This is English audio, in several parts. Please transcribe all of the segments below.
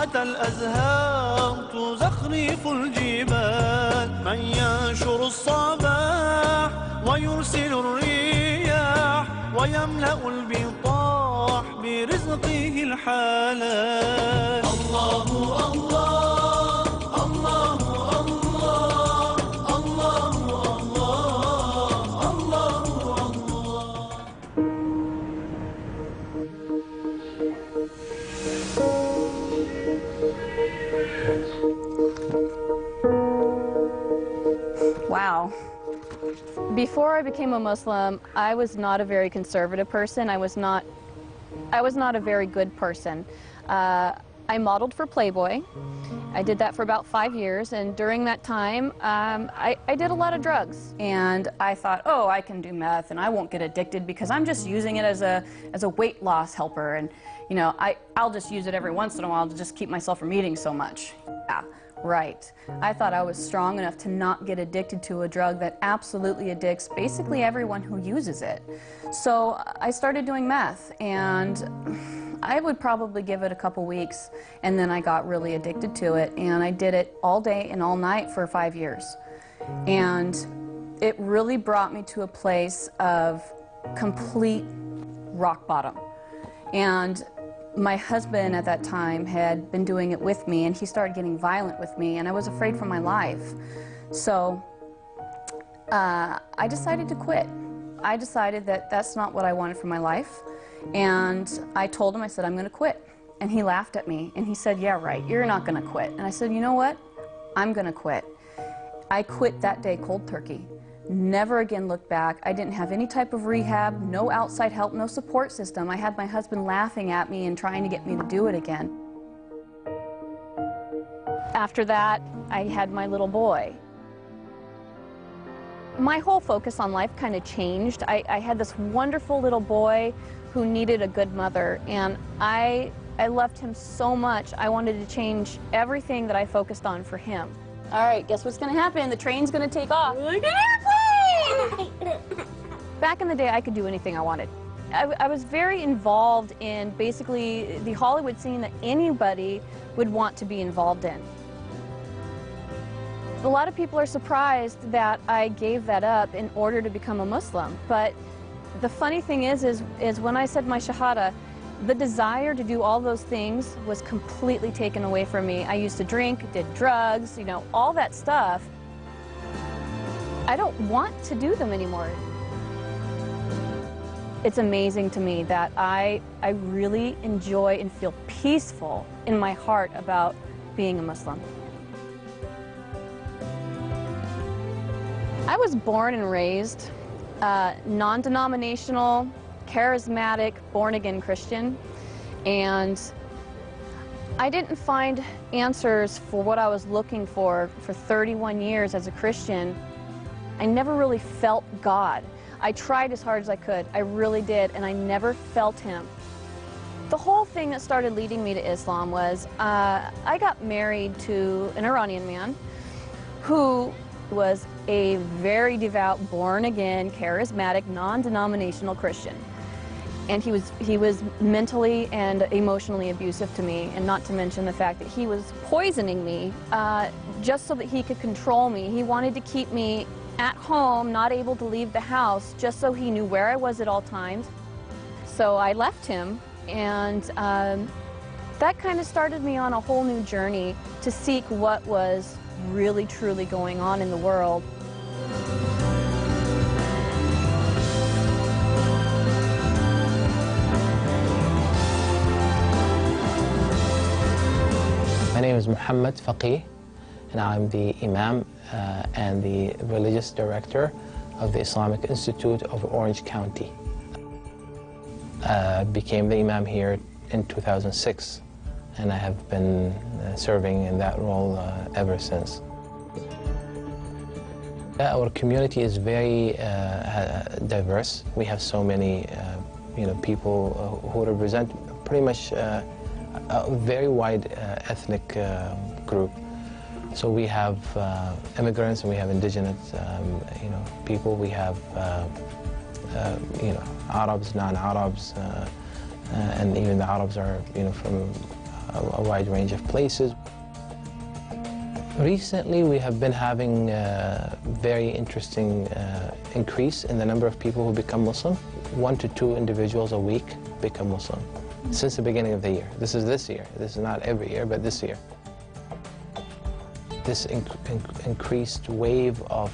طلعت الأزهار تزخرف الجبال من ينشر الصباح ويرسل الرياح ويملأ البطاح برزقه الحلال. الله الله الله الله الله الله الله. Wow. Before I became a Muslim, I was not a very conservative person. I was not a very good person. I modeled for Playboy. I did that for about 5 years, and during that time, I did a lot of drugs. And I thought, oh, I can do meth, and I won't get addicted because I'm just using it as a weight loss helper, and you know, I'll just use it every once in a while to just keep myself from eating so much. Yeah, right. I thought I was strong enough to not get addicted to a drug that absolutely addicts basically everyone who uses it. So I started doing meth, and I would probably give it a couple weeks, and then I got really addicted to it, and I did it all day and all night for 5 years. And it really brought me to a place of complete rock bottom. And my husband at that time had been doing it with me, and he started getting violent with me, and I was afraid for my life. So I decided to quit. I decided that that's not what I wanted for my life. And I told him, I said, I'm going to quit. And he laughed at me, and he said, yeah, right, you're not going to quit. And I said, you know what? I'm going to quit. I quit that day cold turkey. Never again looked back. I didn't have any type of rehab, no outside help, no support system. I had my husband laughing at me and trying to get me to do it again. After that, I had my little boy. My whole focus on life kind of changed. I had this wonderful little boy who needed a good mother, and I loved him so much. I wanted to change everything that I focused on for him. All right, guess what's going to happen? The train's going to take off. Like an airplane! Back in the day, I could do anything I wanted. I was very involved in basically the Hollywood scene that anybody would want to be involved in. A lot of people are surprised that I gave that up in order to become a Muslim, but the funny thing is when I said my Shahada, the desire to do all those things was completely taken away from me. I used to drink, did drugs, you know, all that stuff. I don't want to do them anymore. It's amazing to me that I really enjoy and feel peaceful in my heart about being a Muslim. I was born and raised non-denominational, charismatic, born-again Christian, and I didn't find answers for what I was looking for 31 years as a Christian. I never really felt God. I tried as hard as I could, I really did, and I never felt Him. The whole thing that started leading me to Islam was I got married to an Iranian man who was a very devout, born-again, charismatic, non-denominational Christian. And he was mentally and emotionally abusive to me, and not to mention the fact that he was poisoning me just so that he could control me. He wanted to keep me at home, not able to leave the house, just so he knew where I was at all times. So I left him, and that kind of started me on a whole new journey to seek what was really, truly going on in the world. My name is Muhammad Faqih, and I'm the Imam and the Religious Director of the Islamic Institute of Orange County. I became the Imam here in 2006, and I have been serving in that role ever since. Our community is very diverse. We have so many people who represent pretty much a very wide ethnic group. So we have immigrants, and we have indigenous people. We have Arabs, non-Arabs, and even the Arabs are from a wide range of places. Recently, we have been having a very interesting increase in the number of people who become Muslim. 1 to 2 individuals a week become Muslim since the beginning of the year. This is this year. This is not every year, but this year. This increased wave of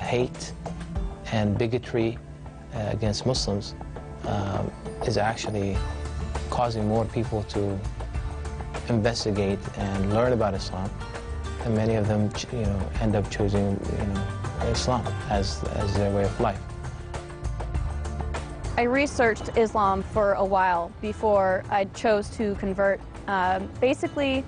hate and bigotry against Muslims is actually causing more people to investigate and learn about Islam. And many of them, end up choosing, Islam as their way of life. I researched Islam for a while before I chose to convert. Basically,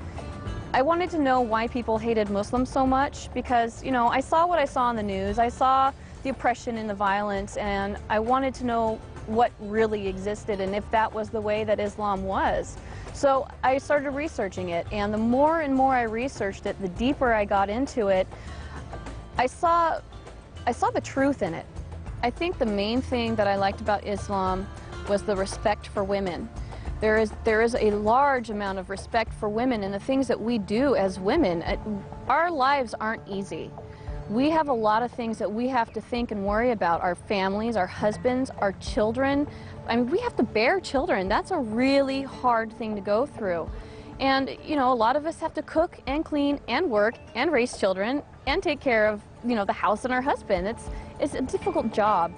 I wanted to know why people hated Muslims so much because, I saw what I saw on the news. I saw the oppression and the violence, and I wanted to know what really existed and if that was the way that Islam was. So I started researching it, and the more and more I researched it, the deeper I got into it, I saw the truth in it. I think the main thing that I liked about Islam was the respect for women. There is a large amount of respect for women and the things that we do as women. Our lives aren't easy. We have a lot of things that we have to think and worry about. Our families, our husbands, our children. I mean, we have to bear children. That's a really hard thing to go through. And, a lot of us have to cook and clean and work and raise children and take care of, the house and our husband. It's a difficult job.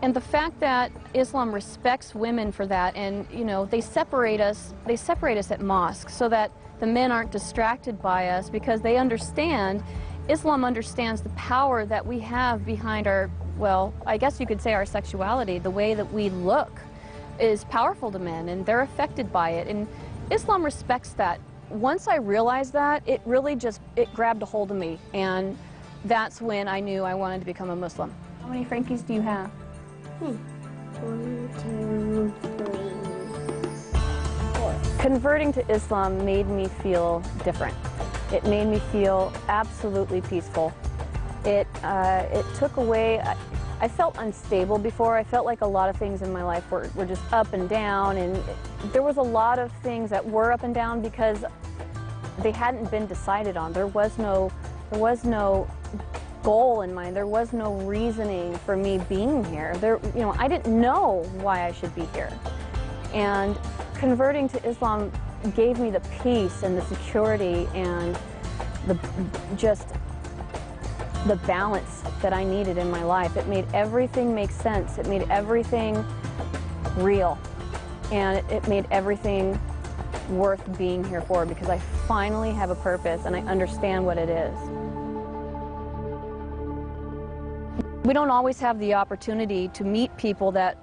And the fact that Islam respects women for that, and they separate us at mosque so that the men aren't distracted by us because they understand, Islam understands the power that we have behind our, well, I guess you could say our sexuality. The way that we look is powerful to men, and they're affected by it. And Islam respects that. Once I realized that, it really it grabbed a hold of me, and that's when I knew I wanted to become a Muslim. How many Frankies do you have? 1, 2, 3, 4. Converting to Islam made me feel different. It made me feel absolutely peaceful. It took away, I felt unstable before. I felt like a lot of things in my life were just up and down, and there was a lot of things that were up and down because they hadn't been decided on. There was no goal in mind. There was no reasoning for me being here. I didn't know why I should be here. And converting to Islam gave me the peace and the security and the balance that I needed in my life. It made everything make sense. It made everything real. And it made everything worth being here for because I finally have a purpose and I understand what it is. We don't always have the opportunity to meet people that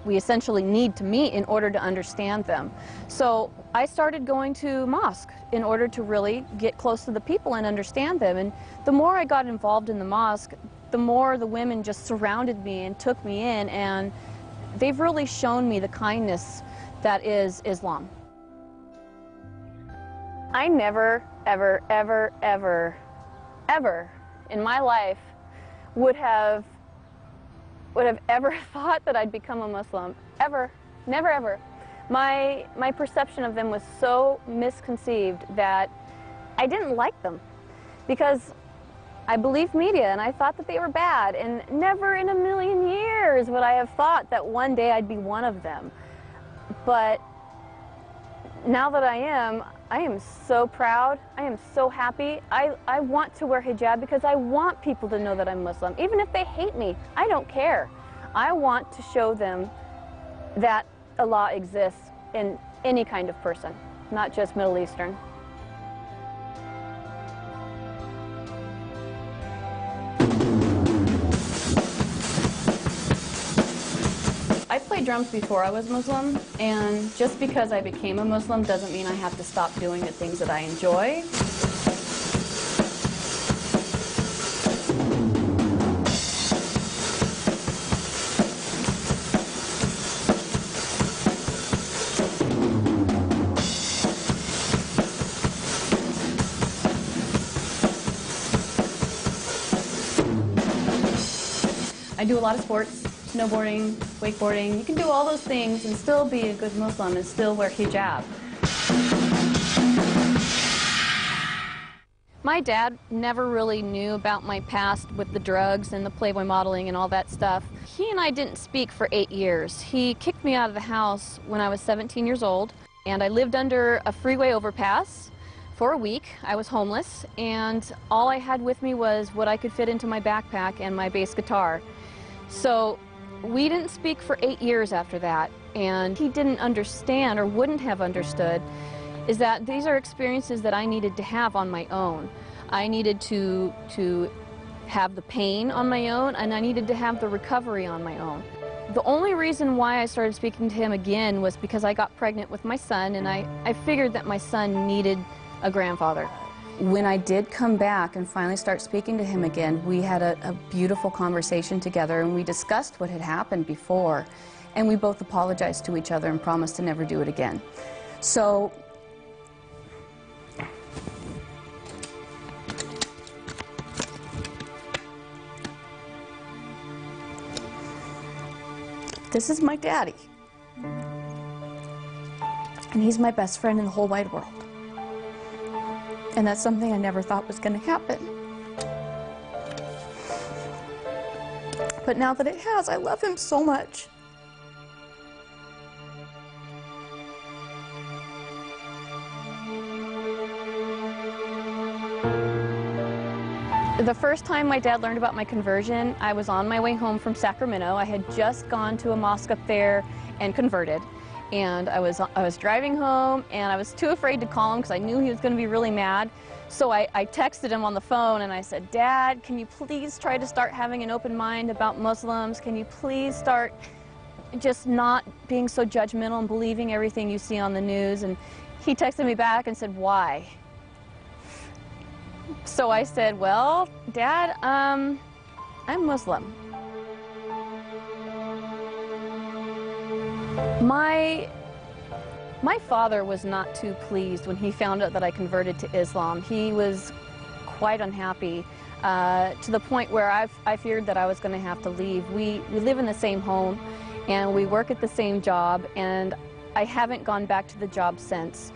we essentially need to meet in order to understand them. So I started going to mosque in order to really get close to the people and understand them. And the more I got involved in the mosque, the more the women just surrounded me and took me in, and they've really shown me the kindness that is Islam. I never, ever, ever, ever, ever in my life would have ever thought that I'd become a Muslim. Ever. Never, ever. My perception of them was so misconceived that I didn't like them because I believed media and I thought that they were bad, and never in a million years would I have thought that one day I'd be one of them. But now that I am so proud. I am so happy. I want to wear hijab because I want people to know that I'm Muslim. Even if they hate me, I don't care. I want to show them that Allah exists in any kind of person, not just Middle Eastern. I played drums before I was Muslim, and just because I became a Muslim doesn't mean I have to stop doing the things that I enjoy. I do a lot of sports. Snowboarding, wakeboarding. You can do all those things and still be a good Muslim and still wear hijab. My dad never really knew about my past with the drugs and the Playboy modeling and all that stuff. He and I didn't speak for 8 years. He kicked me out of the house when I was 17 years old, and I lived under a freeway overpass for a week. I was homeless, and all I had with me was what I could fit into my backpack and my bass guitar. So we didn't speak for 8 years after that, and he didn't understand, or wouldn't have understood, is that these are experiences that I needed to have on my own. I needed to have the pain on my own, and I needed to have the recovery on my own. The only reason why I started speaking to him again was because I got pregnant with my son, and I figured that my son needed a grandfather. When I did come back and finally start speaking to him again, we had a beautiful conversation together, and we discussed what had happened before, and we both apologized to each other and promised to never do it again. So this is my daddy, and he's my best friend in the whole wide world. And that's something I never thought was going to happen. But now that it has, I love him so much. The first time my dad learned about my conversion, I was on my way home from Sacramento. I had just gone to a mosque up there and converted. And I was driving home, and I was too afraid to call him because I knew he was going to be really mad. So I texted him on the phone, and I said, "Dad, can you please try to start having an open mind about Muslims? Can you please start just not being so judgmental and believing everything you see on the news?" And he texted me back and said, "Why?" So I said, "Well, Dad, I'm Muslim." My father was not too pleased when he found out that I converted to Islam. He was quite unhappy to the point where I feared that I was going to have to leave. We live in the same home, and we work at the same job, and I haven't gone back to the job since.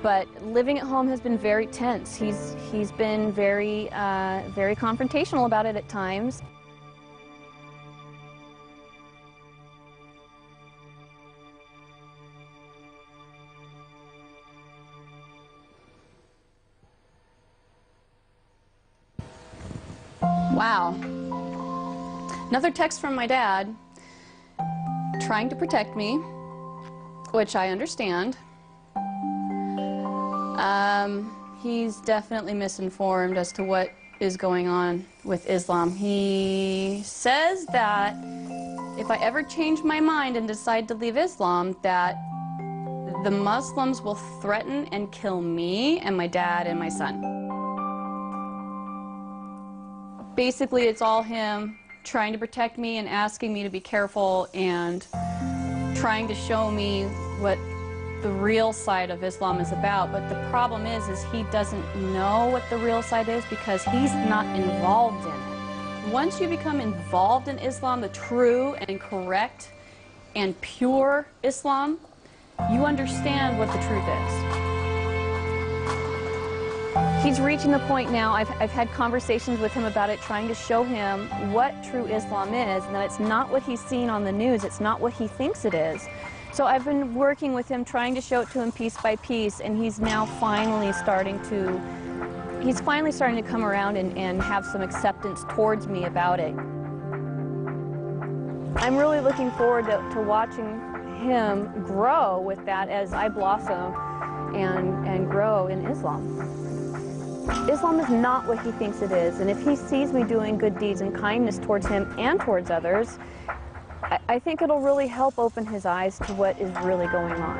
But living at home has been very tense. He's been very confrontational about it at times. Wow. Another text from my dad, trying to protect me, which I understand. He's definitely misinformed as to what is going on with Islam. He says that if I ever change my mind and decide to leave Islam, that the Muslims will threaten and kill me and my dad and my son. Basically, it's all him trying to protect me and asking me to be careful and trying to show me what the real side of Islam is about. But the problem is he doesn't know what the real side is because he's not involved in it. Once you become involved in Islam, the true and correct and pure Islam, you understand what the truth is. He's reaching the point now, I've had conversations with him about it, trying to show him what true Islam is, and that it's not what he's seen on the news, it's not what he thinks it is. So I've been working with him, trying to show it to him piece by piece, and he's now finally starting to come around and have some acceptance towards me about it. I'm really looking forward to watching him grow with that as I blossom and grow in Islam. Islam is not what he thinks it is, and if he sees me doing good deeds and kindness towards him and towards others, I think it'll really help open his eyes to what is really going on.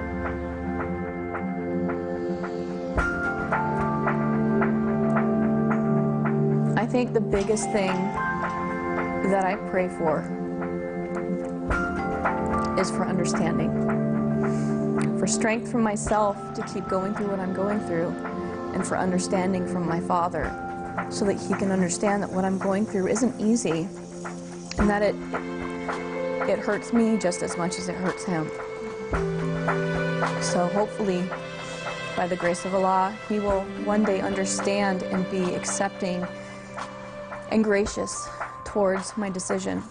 I think the biggest thing that I pray for is for understanding, for strength from myself to keep going through what I'm going through, and for understanding from my Father so that he can understand that what I'm going through isn't easy and that it hurts me just as much as it hurts him. So hopefully by the grace of Allah, he will one day understand and be accepting and gracious towards my decision.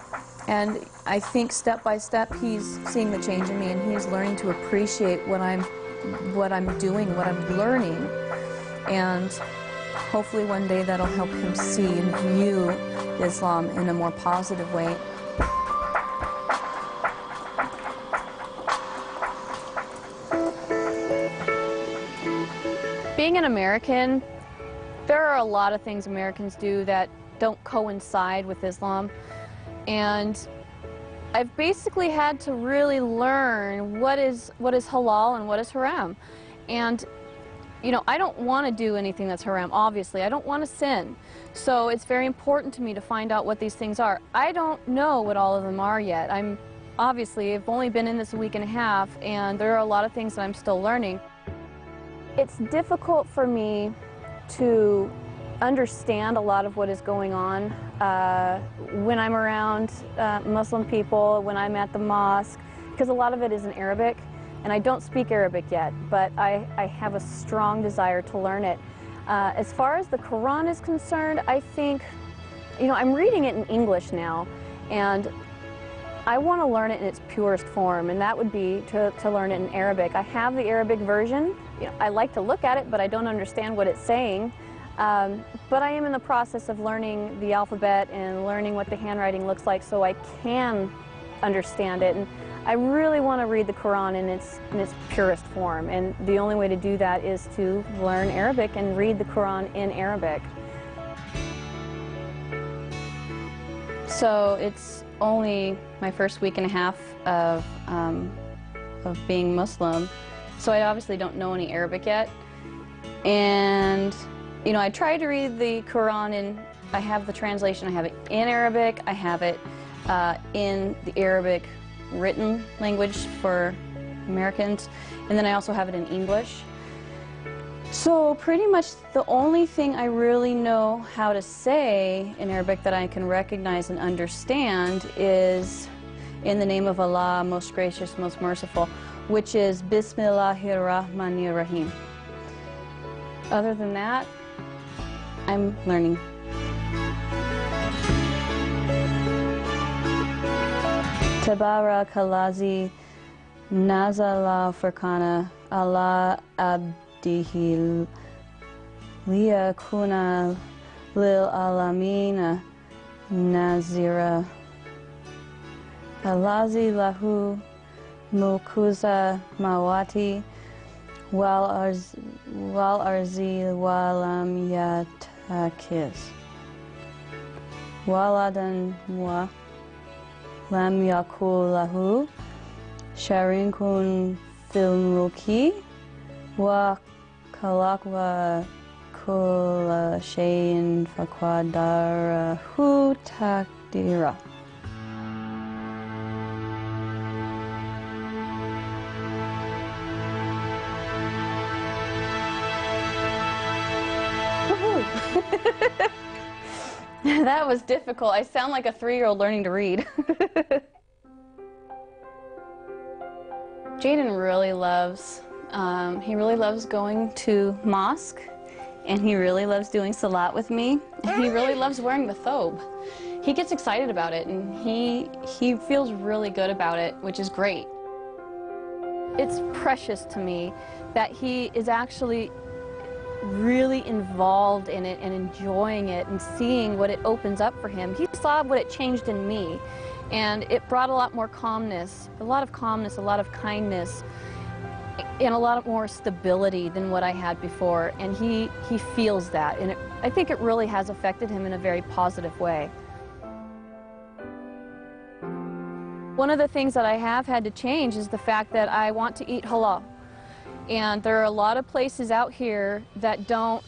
And I think step by step he's seeing the change in me, and he's learning to appreciate what I'm doing, what I'm learning. And hopefully one day that'll help him see and view Islam in a more positive way. Being an American, there are a lot of things Americans do that don't coincide with Islam. And I've basically had to really learn what is halal and what is haram. And you know, I don't want to do anything that's haram, obviously. I don't want to sin. So it's very important to me to find out what these things are. I don't know what all of them are yet. I've only been in this a week and a half, and there are a lot of things that I'm still learning. It's difficult for me to understand a lot of what is going on when I'm around Muslim people, when I'm at the mosque, because a lot of it is in Arabic. And I don't speak Arabic yet, but I have a strong desire to learn it. As far as the Quran is concerned, I think, you know, I'm reading it in English now, and I want to learn it in its purest form, and that would be to learn it in Arabic. I have the Arabic version. You know, I like to look at it, but I don't understand what it's saying. But I am in the process of learning the alphabet and learning what the handwriting looks like so I can understand it. And I really want to read the Quran in its purest form, and the only way to do that is to learn Arabic and read the Quran in Arabic. So it's only my first week and a half of being Muslim, so I obviously don't know any Arabic yet. And you know, I try to read the Quran, and I have the translation. I have it in Arabic, I have it in the Arabic written language for Americans, and then I also have it in English. So pretty much the only thing I really know how to say in Arabic that I can recognize and understand is in the name of Allah, most gracious, most merciful, which is Bismillahir Rahmanir Rahim. Other than that, I'm learning. Tabarakalazi nazala furqana ala abdihi liyakuna lil alamina nazira alazi lahu mulkuza mawati wal arzi walam yatakiz waladan wa lam yakul lahu sharikun fil mulki wa khalaq wa kulla shay'in faqadarahu taqdira. That was difficult. I sound like a 3-year-old learning to read. Jaden really loves, he really loves going to mosque, and he really loves doing salat with me, and he really loves wearing the thobe. He gets excited about it, and he feels really good about it, which is great. It's precious to me that he is actually really involved in it and enjoying it and seeing what it opens up for him. He saw what it changed in me, and it brought a lot more calmness, a lot of kindness, and a lot more stability than what I had before, and he feels that, and I think it really has affected him in a very positive way. One of the things that I have had to change is the fact that I want to eat halal. And there are a lot of places out here that don't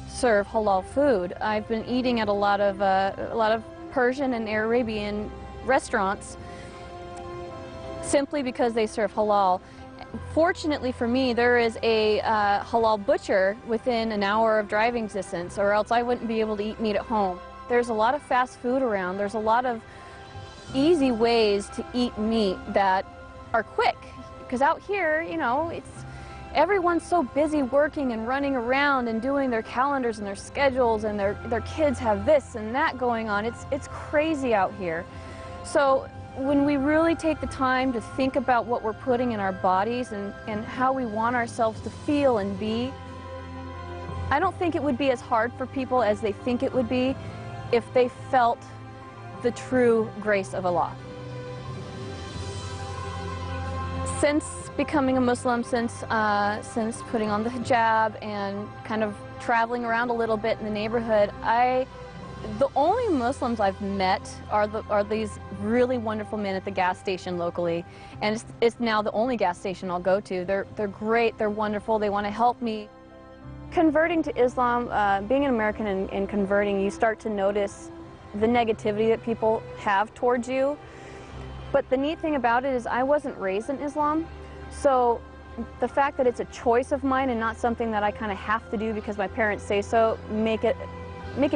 serve halal food. I've been eating at a lot of Persian and Arabian restaurants simply because they serve halal. Fortunately for me, there is a halal butcher within an hour of driving distance, or else I wouldn't be able to eat meat at home. There's a lot of fast food around. There's a lot of easy ways to eat meat that are quick. Because out here, you know, everyone's so busy working and running around and doing their calendars and their schedules, and their kids have this and that going on. It's crazy out here. So when we really take the time to think about what we're putting in our bodies and how we want ourselves to feel and be, I don't think it would be as hard for people as they think it would be if they felt the true grace of Allah. Since becoming a Muslim, since putting on the hijab and kind of traveling around a little bit in the neighborhood, the only Muslims I've met are these really wonderful men at the gas station locally, and it's now the only gas station I'll go to. They're great, they're wonderful, they want to help me. Converting to Islam, being an American and converting, you start to notice the negativity that people have towards you. But the neat thing about it is I wasn't raised in Islam, so the fact that it's a choice of mine and not something that I kind of have to do because my parents say so, make it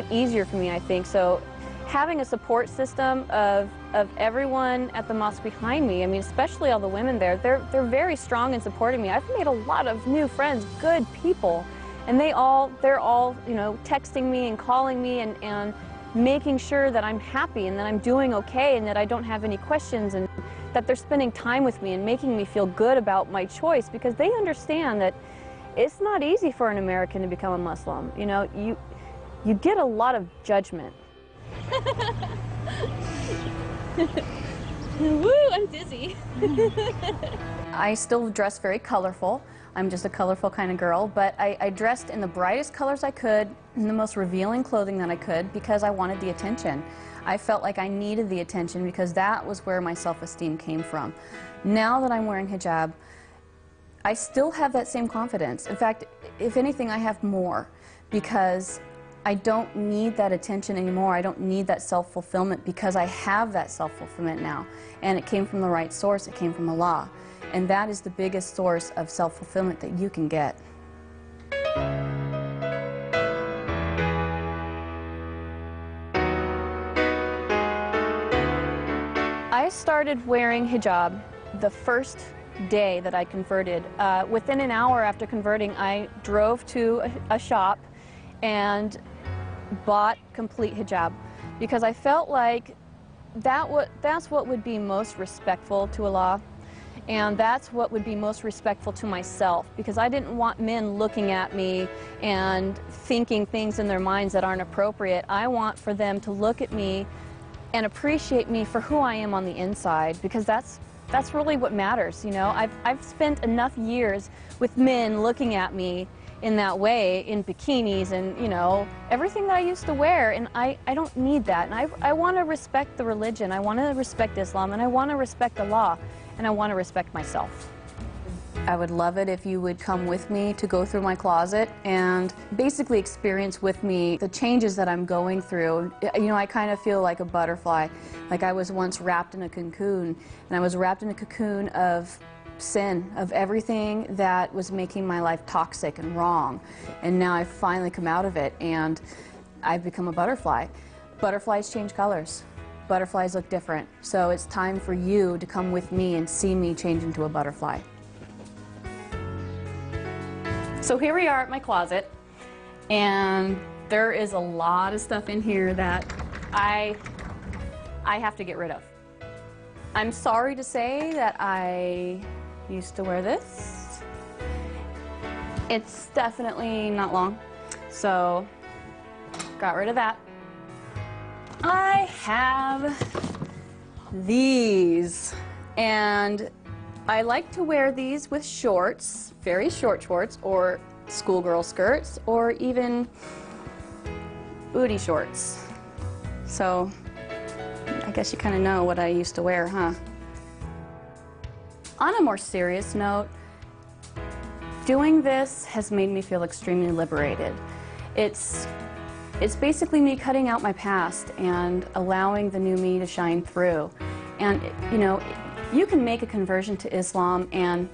easier for me, I think. So having a support system of everyone at the mosque behind me, I mean, especially all the women there, they're very strong in supporting me. I've made a lot of new friends, good people, and they're all, you know, texting me and calling me and making sure that I'm happy and that I'm doing okay and that I don't have any questions, and that they're spending time with me and making me feel good about my choice, because they understand that it's not easy for an American to become a Muslim. You know, you get a lot of judgment. Woo, I'm dizzy. I still dress very colorful. I'm just a colorful kind of girl, but I dressed in the brightest colors I could, in the most revealing clothing that I could, because I wanted the attention. I felt like I needed the attention because that was where my self-esteem came from. Now that I'm wearing hijab, I still have that same confidence. In fact, if anything, I have more, because I don't need that attention anymore. I don't need that self-fulfillment, because I have that self-fulfillment now. And it came from the right source. It came from Allah. And that is the biggest source of self-fulfillment that you can get. I started wearing hijab the first day that I converted. Within an hour after converting, I drove to a shop and bought complete hijab, because I felt like that's what would be most respectful to Allah, and that's what would be most respectful to myself, because I didn't want men looking at me and thinking things in their minds that aren't appropriate. I want for them to look at me and appreciate me for who I am on the inside, because that's really what matters, you know. I've spent enough years with men looking at me in that way, in bikinis and, you know, everything that I used to wear, and I don't need that. And I want to respect the religion, I want to respect Islam, and I want to respect Allah, and I want to respect myself. I would love it if you would come with me to go through my closet and basically experience with me the changes that I'm going through. You know, I kind of feel like a butterfly. Like I was once wrapped in a cocoon, and I was wrapped in a cocoon of sin, of everything that was making my life toxic and wrong. And now I've finally come out of it, and I've become a butterfly. Butterflies change colors. Butterflies look different. So it's time for you to come with me and see me change into a butterfly. So here we are at my closet, and there is a lot of stuff in here that I have to get rid of. I'm sorry to say that I used to wear this. It's definitely not long, so got rid of that. I have these, and I like to wear these with shorts, very short shorts, or schoolgirl skirts, or even booty shorts. So I guess you kind of know what I used to wear, huh? On a more serious note, doing this has made me feel extremely liberated. It's basically me cutting out my past and allowing the new me to shine through. And, you know, you can make a conversion to Islam and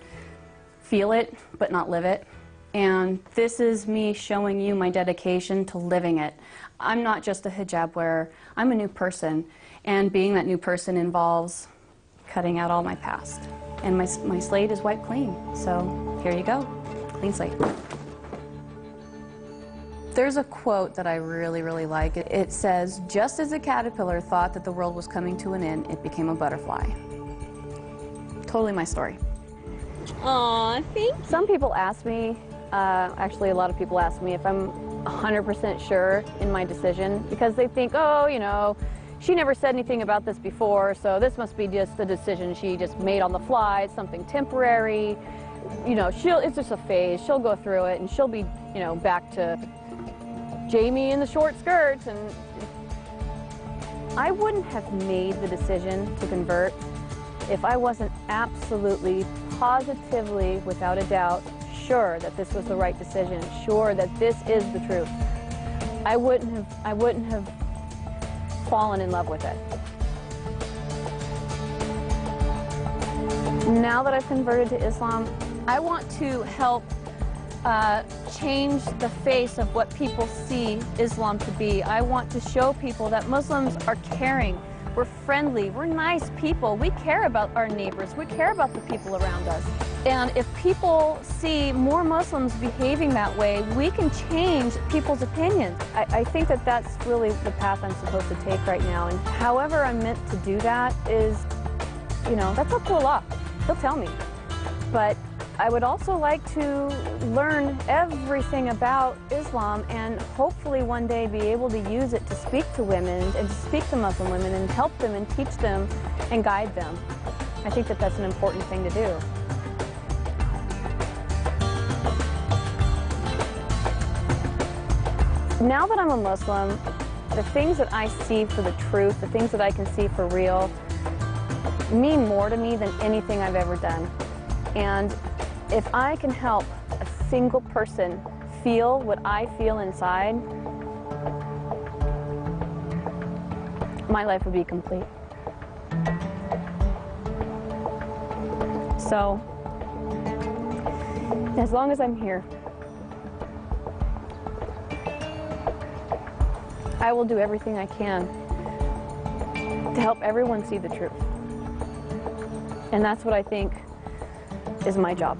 feel it, but not live it. And this is me showing you my dedication to living it. I'm not just a hijab wearer, I'm a new person. And being that new person involves cutting out all my past. And my slate is wiped clean, so here you go. Clean slate. There's a quote that I really, really like. It says, just as a caterpillar thought that the world was coming to an end, it became a butterfly. Totally my story. Aw, thank you. Some people ask me, actually a lot of people ask me if I'm 100% sure in my decision, because they think, oh, you know, she never said anything about this before, so this must be just a decision she just made on the fly. It's something temporary. You know, it's just a phase. She'll go through it and she'll be, you know, back to Jamie in the short skirts. And I wouldn't have made the decision to convert if I wasn't absolutely, positively, without a doubt, sure that this was the right decision, sure that this is the truth. I wouldn't have fallen in love with it. Now that I've converted to Islam, I want to help change the face of what people see Islam to be. I want to show people that Muslims are caring, we're friendly, we're nice people, we care about our neighbors, we care about the people around us. And if people see more Muslims behaving that way, we can change people's opinions. I think that that's really the path I'm supposed to take right now. And however I'm meant to do that is, you know, that's up to Allah. He'll tell me. But I would also like to learn everything about Islam and hopefully one day be able to use it to speak to women and to speak to Muslim women and help them and teach them and guide them. I think that that's an important thing to do. Now that I'm a Muslim, the things that I see for the truth, the things that I can see for real, mean more to me than anything I've ever done. And if I can help a single person feel what I feel inside, my life would be complete. So, as long as I'm here, I will do everything I can to help everyone see the truth. And that's what I think is my job.